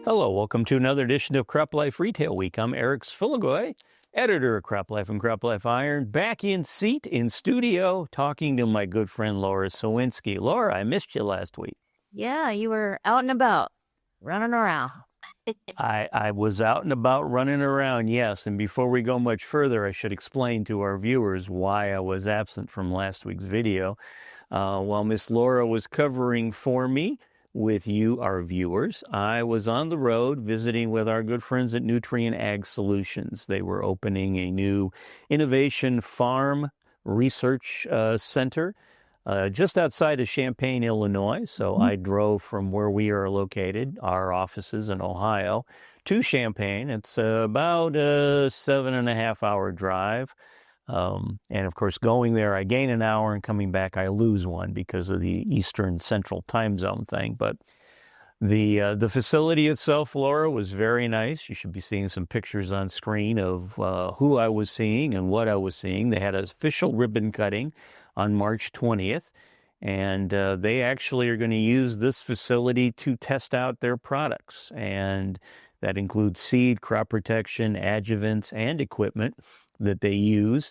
Hello, welcome to another edition of CropLife Retail Week. I'm Eric Sfiligoj, editor of CropLife and CropLife Iron, back in seat in studio talking to my good friend Lara Sowinski. Laura, I missed you last week. Yeah, you were out and about, running around. I was out and about running around, yes. And before we go much further, I should explain to our viewers why I was absent from last week's video. While Miss Laura was covering for me, with you, our viewers, I was on the road visiting with our good friends at Nutrien Ag Solutions. They were opening a new innovation farm research center just outside of Champaign, Illinois. So I drove from where we are located, our offices in Ohio, to Champaign. It's about a 7.5 hour drive. And of course, going there, I gain an hour, and coming back, I lose one because of the Eastern Central Time Zone thing. But the facility itself, Laura, was very nice. You should be seeing some pictures on screen of who I was seeing and what I was seeing. They had an official ribbon cutting on March 20th, and they actually are going to use this facility to test out their products. And that includes seed, crop protection, adjuvants, and equipment that they use.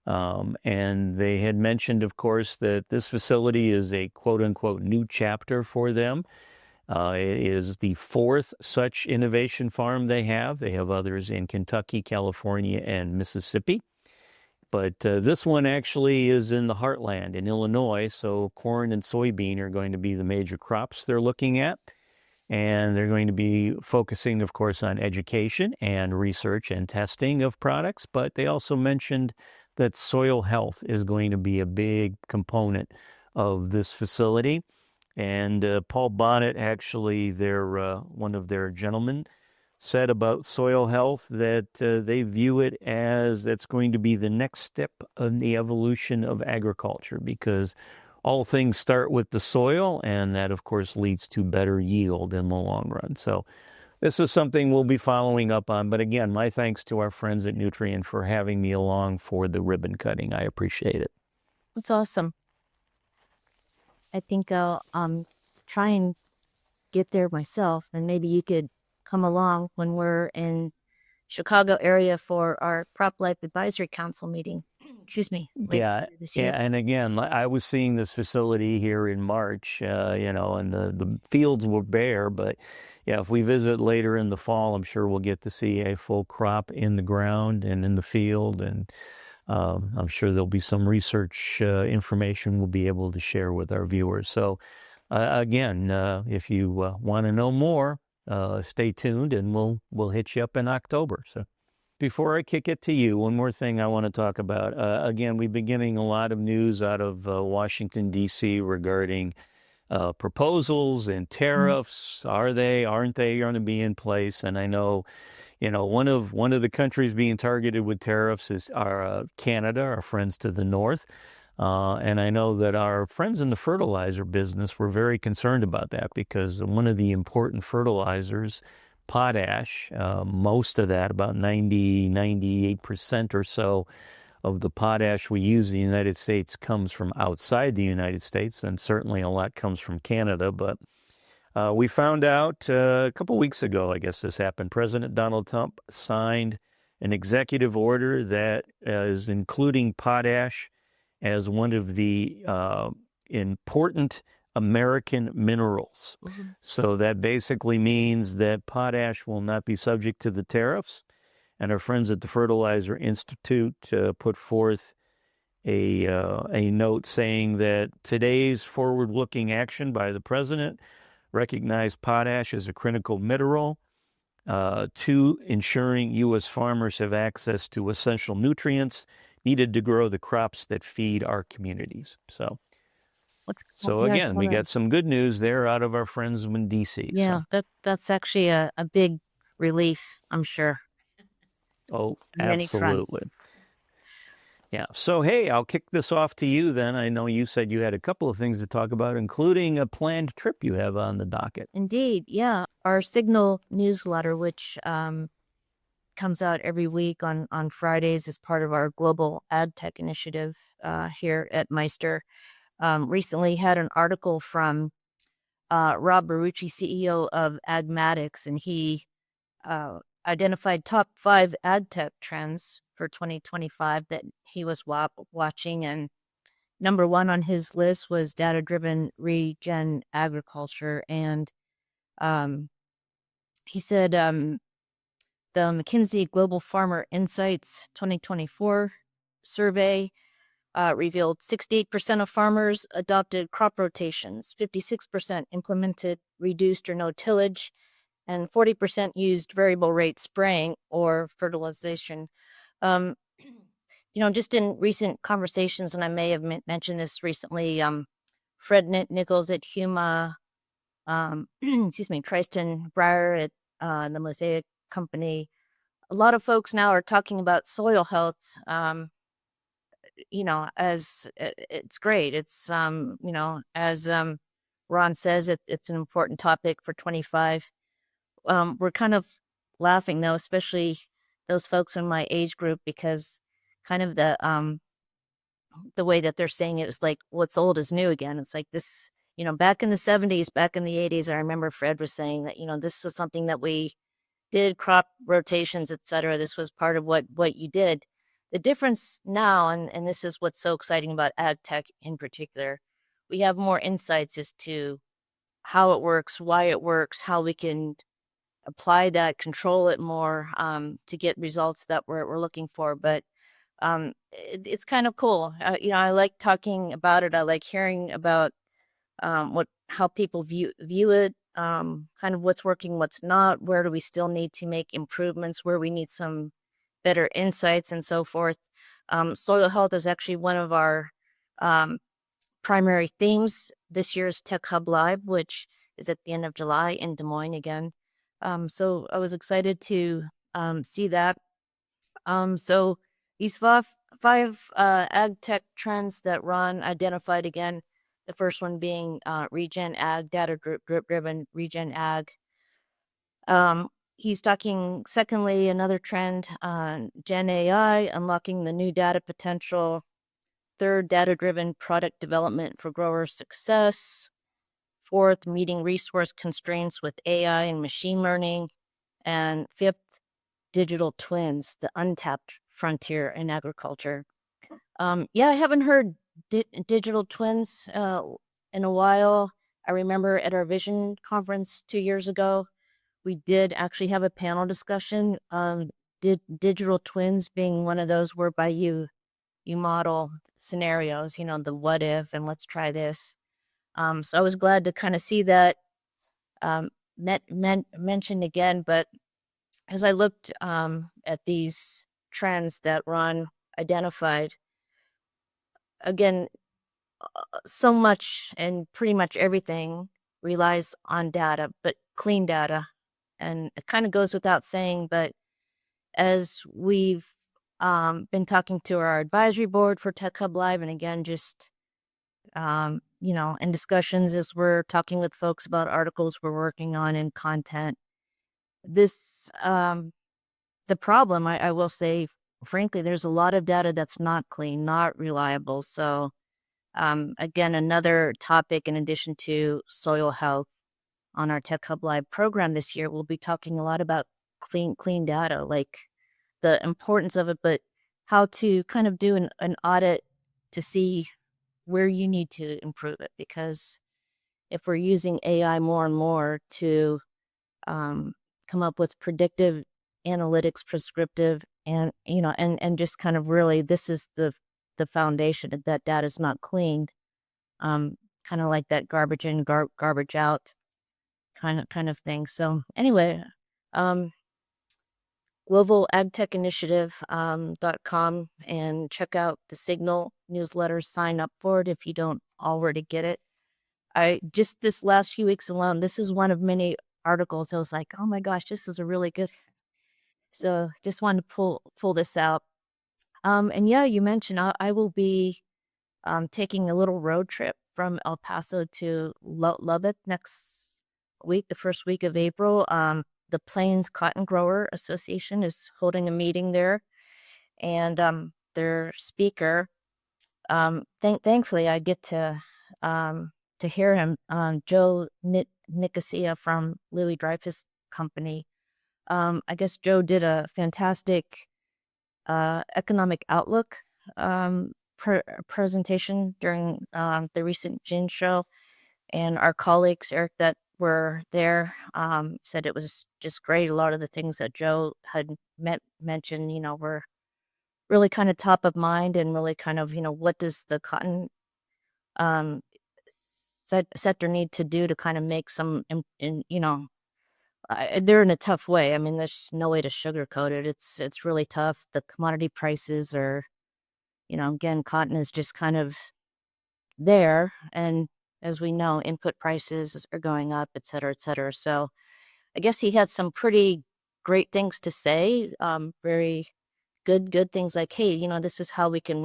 And they had mentioned, of course, that this facility is a quote-unquote new chapter for them. It is the fourth such innovation farm they have. They have others in Kentucky, California, and Mississippi. But this one actually is in the heartland in Illinois, so corn and soybean are going to be the major crops they're looking at. And they're going to be focusing, of course, on education and research and testing of products. But they also mentioned that soil health is going to be a big component of this facility. And Paul Bonnet, actually, one of their gentlemen, said about soil health that they view it as that's going to be the next step in the evolution of agriculture, because all things start with the soil, and that, of course, leads to better yield in the long run. So this is something we'll be following up on. But again, my thanks to our friends at Nutrien for having me along for the ribbon cutting. I appreciate it. That's awesome. I think I'll try and get there myself, and maybe you could come along when we're in Chicago area for our CropLife Advisory Council meeting. Excuse me. Yeah, and again, I was seeing this facility here in March, and the fields were bare. But yeah, if we visit later in the fall, I'm sure we'll get to see a full crop in the ground and in the field. And I'm sure there'll be some research information we'll be able to share with our viewers. So again, if you want to know more, stay tuned, and we'll hit you up in October. So before I kick it to you, one more thing I want to talk about. Again, we've been getting a lot of news out of Washington, D.C. regarding proposals and tariffs. Are they, aren't they going to be in place? And I know, one of the countries being targeted with tariffs is Canada, our friends to the north. And I know that our friends in the fertilizer business were very concerned about that, because one of the important fertilizers, potash, most of that, about 98% or so of the potash we use in the United States comes from outside the United States, and certainly a lot comes from Canada. But we found out a couple weeks ago, I guess this happened, President Donald Trump signed an executive order that is including potash as one of the important American minerals. Mm-hmm. So that basically means that potash will not be subject to the tariffs. And our friends at the Fertilizer Institute put forth a note saying that today's forward-looking action by the president recognized potash as a critical mineral to ensuring U.S. farmers have access to essential nutrients needed to grow the crops that feed our communities. So again, we got some good news there out of our friends in D.C. Yeah, so. that's actually a big relief, I'm sure. Oh, Many fronts. absolutely. Yeah. So, hey, I'll kick this off to you then. I know you said you had a couple of things to talk about, including a planned trip you have on the docket. Indeed, yeah. Our Signal newsletter, which comes out every week on Fridays as part of our global ad tech initiative here at Meister, recently had an article from Rob Barucci, CEO of Agmatics, and he identified top 5 ag tech trends for 2025 that he was watching. And number one on his list was data-driven regen agriculture. And um, he said the McKinsey Global Farmer Insights 2024 survey revealed 68% of farmers adopted crop rotations, 56% implemented reduced or no tillage, and 40% used variable rate spraying or fertilization. Um, just in recent conversations, and I may have mentioned this recently, Fred Nichols at Huma, excuse me, Tristan Breyer at the Mosaic Company. A lot of folks now are talking about soil health, as it's great. It's, as Ron says, it's an important topic for 25. We're kind of laughing though, especially those folks in my age group, because kind of the way that they're saying it is like what's old is new again. It's like this, back in the 70s, back in the 80s, I remember Fred was saying that, this was something that we did, crop rotations, etc. This was part of what you did. The difference now, and this is what's so exciting about ag tech in particular, we have more insights as to how it works, why it works, how we can apply that, control it more, to get results that we're looking for. But it's kind of cool. I like talking about it. I like hearing about how people view it, kind of what's working, what's not, where do we still need to make improvements, where we need some better insights and so forth. Soil health is actually one of our um, primary themes this year's Tech Hub Live, which is at the end of July in Des Moines again. So I was excited to see that. So these five ag tech trends that Ron identified again, the first one being regen ag, data driven regen ag. He's talking, secondly, another trend, Gen AI, unlocking the new data potential. Third, data-driven product development for grower success. Fourth, meeting resource constraints with AI and machine learning. And fifth, digital twins, the untapped frontier in agriculture. Yeah, I haven't heard digital twins in a while. I remember at our vision conference 2 years ago, we did actually have a panel discussion. Digital twins being one of those whereby you model scenarios, the what if and let's try this. So I was glad to kind of see that mentioned again. But as I looked at these trends that Ron identified, again, so much and pretty much everything relies on data, but clean data. And it kind of goes without saying, but as we've been talking to our advisory board for Tech Hub Live, and again, just, in discussions as we're talking with folks about articles we're working on and content, this, the problem, I will say, frankly, there's a lot of data that's not clean, not reliable. So, again, another topic in addition to soil health on our Tech Hub Live program this year, we'll be talking a lot about clean data, like the importance of it, but how to kind of do an audit to see where you need to improve it. Because if we're using AI more and more to come up with predictive analytics, prescriptive, and and just kind of really, this is the foundation, that data is not cleaned. Kind of like that garbage in, garbage out kind of thing. So anyway, Global AgTech Initiative .com, and check out the Signal newsletter. Sign up for it if you don't already get it. I just, this last few weeks alone, this is one of many articles. I was like, oh my gosh, this is a really good. So just wanted to pull this out. And yeah, you mentioned I will be taking a little road trip from El Paso to Lubbock next week, the first week of April. The Plains Cotton Grower Association is holding a meeting there, and their speaker, thankfully, I get to to hear him. Joe Nicosia from Louis Dreyfus Company. I guess Joe did a fantastic economic outlook presentation during the recent gin show, and our colleagues, Eric, that were there, said it was just great. A lot of the things that Joe had mentioned, were really kind of top of mind, and really kind of, what does the cotton sector need to do to kind of make some, they're in a tough way. I mean, there's no way to sugarcoat it. It's really tough. The commodity prices are, again, cotton is just kind of there. And as we know, input prices are going up, et cetera, et cetera. So I guess he had some pretty great things to say. Very good things like, hey, this is how we can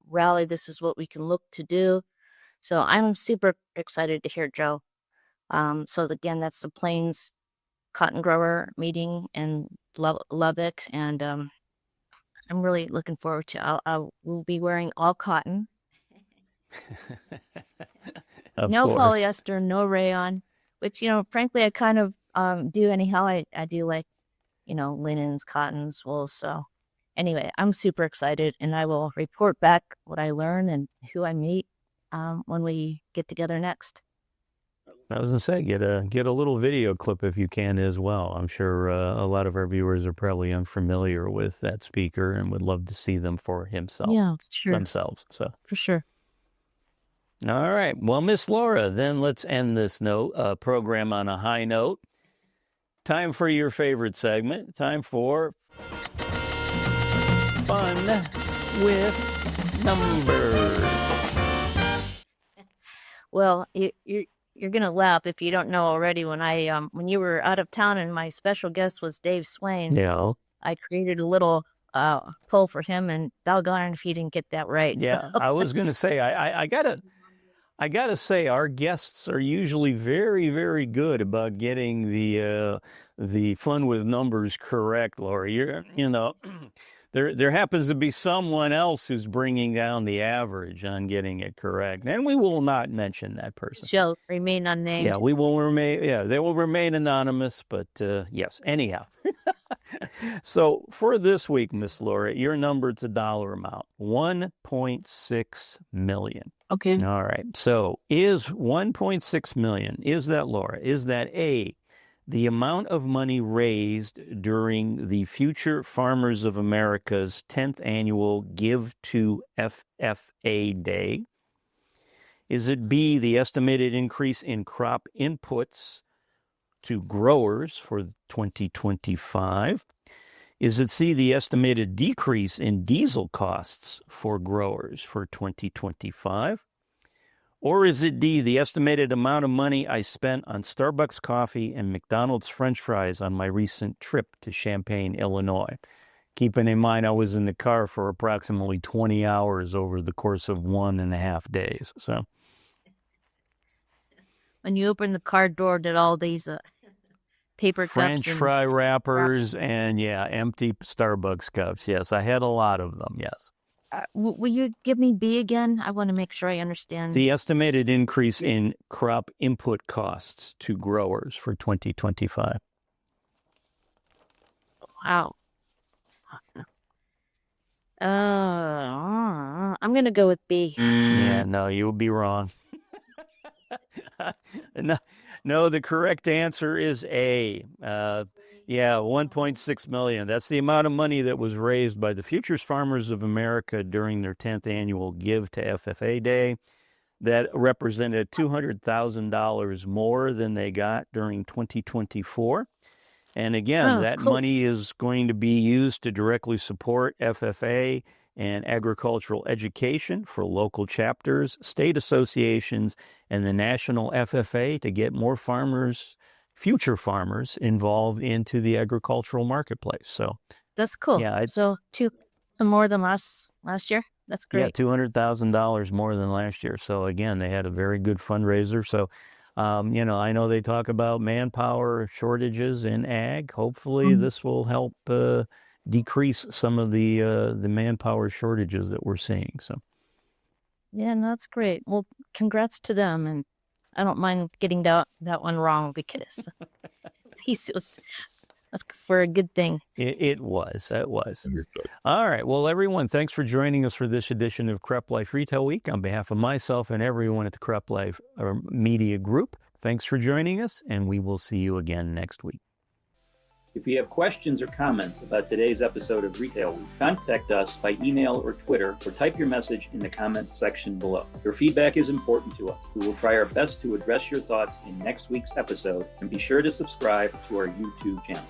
rally. This is what we can look to do. So I'm super excited to hear Joe. So again, that's the Plains Cotton Grower meeting in Lubbock, and I'm really looking forward to. I will be wearing all cotton. No course. polyester, no rayon, which frankly I kind of do anyhow. I do like linens, cottons, wools. So anyway, I'm super excited, and I will report back what I learn and who I meet when we get together next. I was gonna say, get a little video clip if you can as well. I'm sure a lot of our viewers are probably unfamiliar with that speaker and would love to see them for themselves. So for sure. All right. Well, Miss Laura, then let's end this program on a high note. Time for your favorite segment. Time for Fun with Numbers. Well, you're gonna laugh if you don't know already. When you were out of town and my special guest was Dave Swain, yeah, I created a little poll for him, and doggone if he didn't get that right. Yeah, so. I was gonna say I gotta say our guests are usually very, very good about getting the fun with numbers correct, Laura. There happens to be someone else who's bringing down the average on getting it correct, and we will not mention that person. Shall remain unnamed. Yeah, we will remain. Yeah, they will remain anonymous. But yes, anyhow. So for this week, Miss Laura, your number, it's a dollar amount, $1.6 million. Okay. All right. So is 1.6 million? Is that, Laura? Is that A, the amount of money raised during the Future Farmers of America's 10th annual Give to FFA Day? Is it B, the estimated increase in crop inputs to growers for 2025? Is it C, the estimated decrease in diesel costs for growers for 2025? Or is it D, the estimated amount of money I spent on Starbucks coffee and McDonald's French fries on my recent trip to Champaign, Illinois? Keeping in mind I was in the car for approximately 20 hours over the course of 1.5 days. So when you opened the car door, did all these paper French cups fry wrappers and empty Starbucks cups. Yes, I had a lot of them. Yes. Will you give me B again? I want to make sure I understand. The estimated increase in crop input costs to growers for 2025. Wow. I'm going to go with B. Yeah, no, you would be wrong. No, the correct answer is A. 1.6 million. That's the amount of money that was raised by the Futures Farmers of America during their 10th annual Give to FFA Day. That represented $200,000 more than they got during 2024. And again, that money is going to be used to directly support FFA and agricultural education for local chapters, state associations, and the national FFA to get more farmers, future farmers, involved into the agricultural marketplace. So that's cool. Yeah, so some more than last year. That's great. Yeah, $200,000 more than last year. So again, they had a very good fundraiser. So, I know they talk about manpower shortages in ag. Hopefully, this will help decrease some of the manpower shortages that we're seeing. So, yeah, that's great. Well, congrats to them, and I don't mind getting that one wrong because it was for a good thing. It was. Understood. All right. Well, everyone, thanks for joining us for this edition of CropLife Retail Week. On behalf of myself and everyone at the CropLife Media Group, thanks for joining us, and we will see you again next week. If you have questions or comments about today's episode of Retail Week, contact us by email or Twitter, or type your message in the comment section below. Your feedback is important to us. We will try our best to address your thoughts in next week's episode, and be sure to subscribe to our YouTube channel.